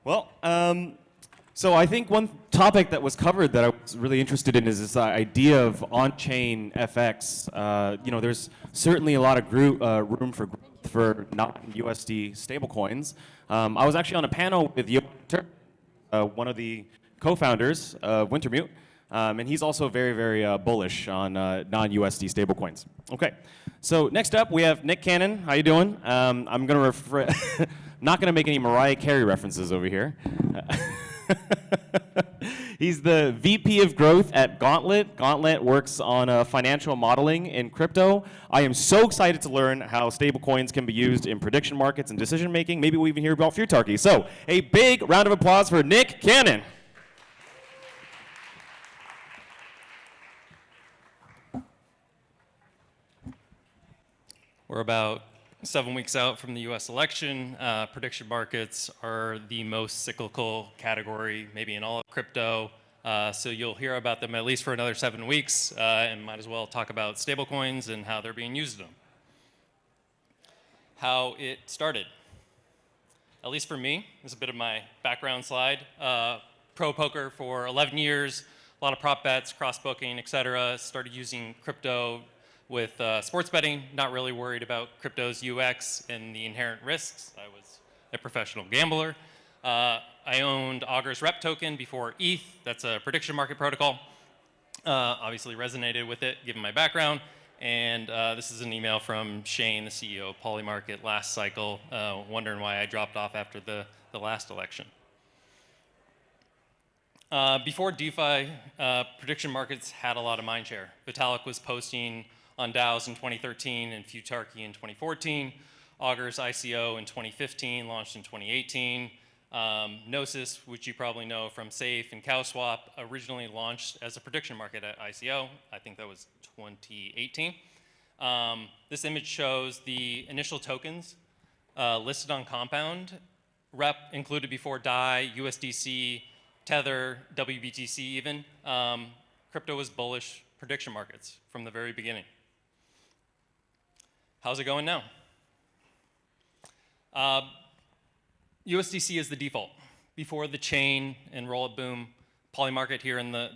Well, so I think one topic that was covered that I was really interested in is this idea of on-chain FX. There's certainly a lot of room for growth for non-USD stablecoins. I was actually on a panel with one of the co-founders of Wintermute, and he's also very, very bullish on non-USD stablecoins. Okay, so next up we have Nick Cannon. How you doing? I'm going to not going to make any Mariah Carey references over here. He's the VP of Growth at Gauntlet. Gauntlet works on financial modeling in crypto. I am so excited to learn how stablecoins can be used in prediction markets and decision making. Maybe we'll even hear about Futarchy. So a big round of applause for Nick Cannon. We're about 7 weeks out from the US election. Prediction markets are the most cyclical category, maybe in all of crypto. So you'll hear about them at least for another 7 weeks, and might as well talk about stablecoins and how they're being used in them. How it started. At least for me, this is a bit of my background slide. Pro poker for 11 years, a lot of prop bets, cross-booking, etc. Started using crypto with sports betting, not really worried about crypto's UX and the inherent risks. I was a professional gambler. I owned Augur's rep token before ETH. That's a prediction market protocol. Obviously resonated with it, given my background. And this is an email from Shane, the CEO of Polymarket, last cycle, wondering why I dropped off after the last election. Before DeFi, prediction markets had a lot of mindshare. Vitalik was posting on DAOs in 2013 and Futarchy in 2014. Augur's ICO in 2015, launched in 2018. Gnosis, which you probably know from Safe and CowSwap, originally launched as a prediction market at ICO. I think that was 2018. This image shows the initial tokens listed on Compound. Rep included before DAI, USDC, Tether, WBTC even. Crypto was bullish prediction markets from the very beginning. How's it going now? USDC is the default. Before the chain and roll-up boom, Polymarket here in the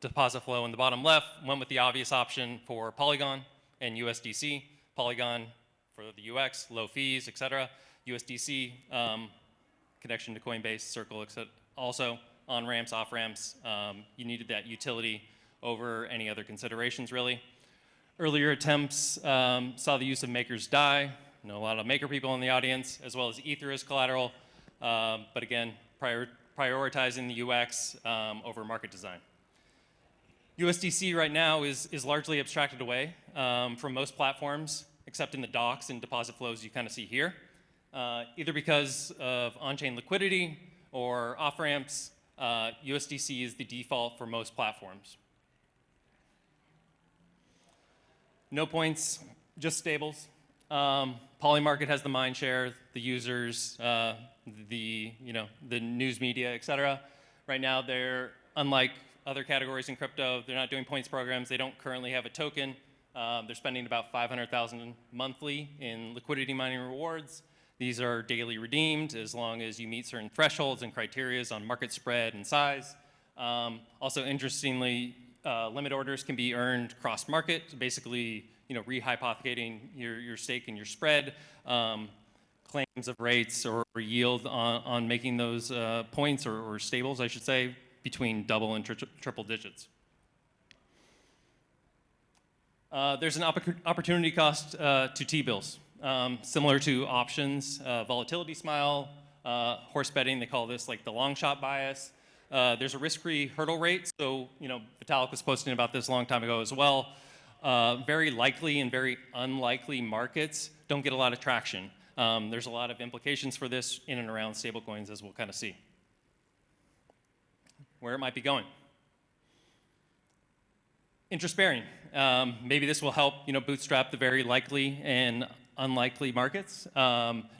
deposit flow in the bottom left went with the obvious option for Polygon and USDC. Polygon for the UX, low fees, etc. USDC, connection to Coinbase, Circle, etc. Also on-ramps, off-ramps. You needed that utility over any other considerations, really. Earlier attempts saw the use of Maker's DAI. I know a lot of Maker people in the audience, as well as Ether as collateral. But again, prioritizing the UX over market design. USDC right now is largely abstracted away from most platforms, except in the docs and deposit flows you kind of see here. Either because of on-chain liquidity or off-ramps, USDC is the default for most platforms. No points, just stables. Polymarket has the mind share, the users, the news media, etc. Right now, they're unlike other categories in crypto. They're not doing points programs. They don't currently have a token. They're spending about $500,000 monthly in liquidity mining rewards. These are daily redeemed as long as you meet certain thresholds and criteria on market spread and size. Also, interestingly, limit orders can be earned cross-market, basically, rehypothecating your stake and your spread, claims of rates or yield on making those points or stables, I should say, between double and triple digits. There's an opportunity cost to T-bills, similar to options, volatility smile, horse betting. They call this like the long shot bias. There's a risk-free hurdle rate. So, Vitalik was posting about this a long time ago as well. Very likely and very unlikely markets don't get a lot of traction. There's a lot of implications for this in and around stablecoins, as we'll kind of see. Where it might be going. Interest-bearing. Maybe this will help, bootstrap the very likely and unlikely markets.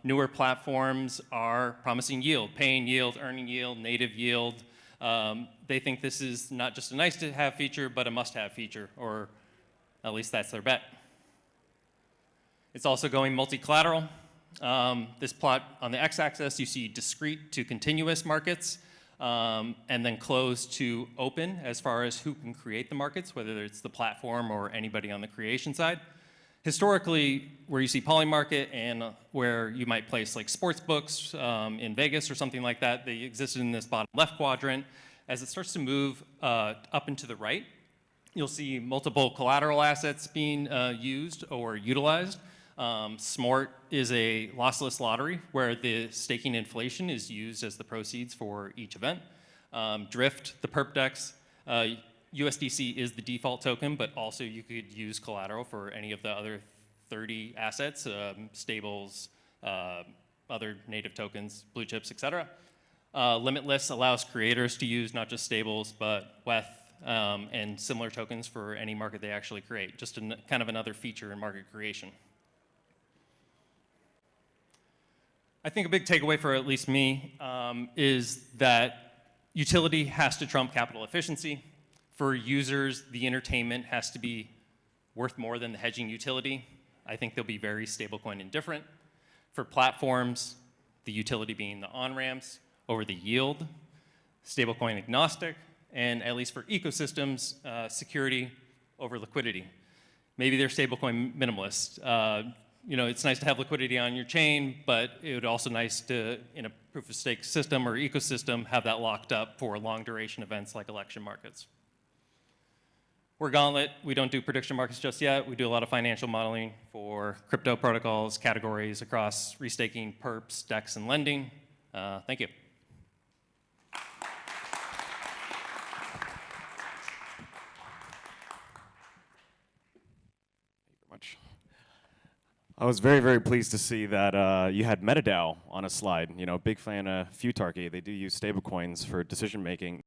Newer platforms are promising yield, paying yield, earning yield, native yield. They think this is not just a nice-to-have feature, but a must-have feature, or at least that's their bet. It's also going multi-collateral. This plot on the x-axis, you see discrete to continuous markets, and then closed to open as far as who can create the markets, whether it's the platform or anybody on the creation side. Historically, where you see Polymarket and where you might place like sports books in Vegas or something like that, they existed in this bottom left quadrant. As it starts to move up and to the right, you'll see multiple collateral assets being used or utilized. Smart is a lossless lottery where the staking inflation is used as the proceeds for each event. Drift, the perp dex, USDC is the default token, but also you could use collateral for any of the other 30 assets, stables, other native tokens, blue chips, etc. Limitless allows creators to use not just stables, but WETH and similar tokens for any market they actually create. Just kind of another feature in market creation. I think a big takeaway for at least me is that utility has to trump capital efficiency. For users, the entertainment has to be worth more than the hedging utility. I think they'll be very stablecoin indifferent. For platforms, the utility being the on-ramps over the yield, stablecoin agnostic, and at least for ecosystems, security over liquidity. Maybe they're stablecoin minimalist. It's nice to have liquidity on your chain, but it would also nice to, in a proof of stake system or ecosystem, have that locked up for long duration events like election markets. We're Gauntlet. We don't do prediction markets just yet. We do a lot of financial modeling for crypto protocols, categories across restaking, perps, DEX, and lending. Thank you. I was very, very pleased to see that you had MetaDAO on a slide. Big fan of Futarchy. They do use stablecoins for decision making.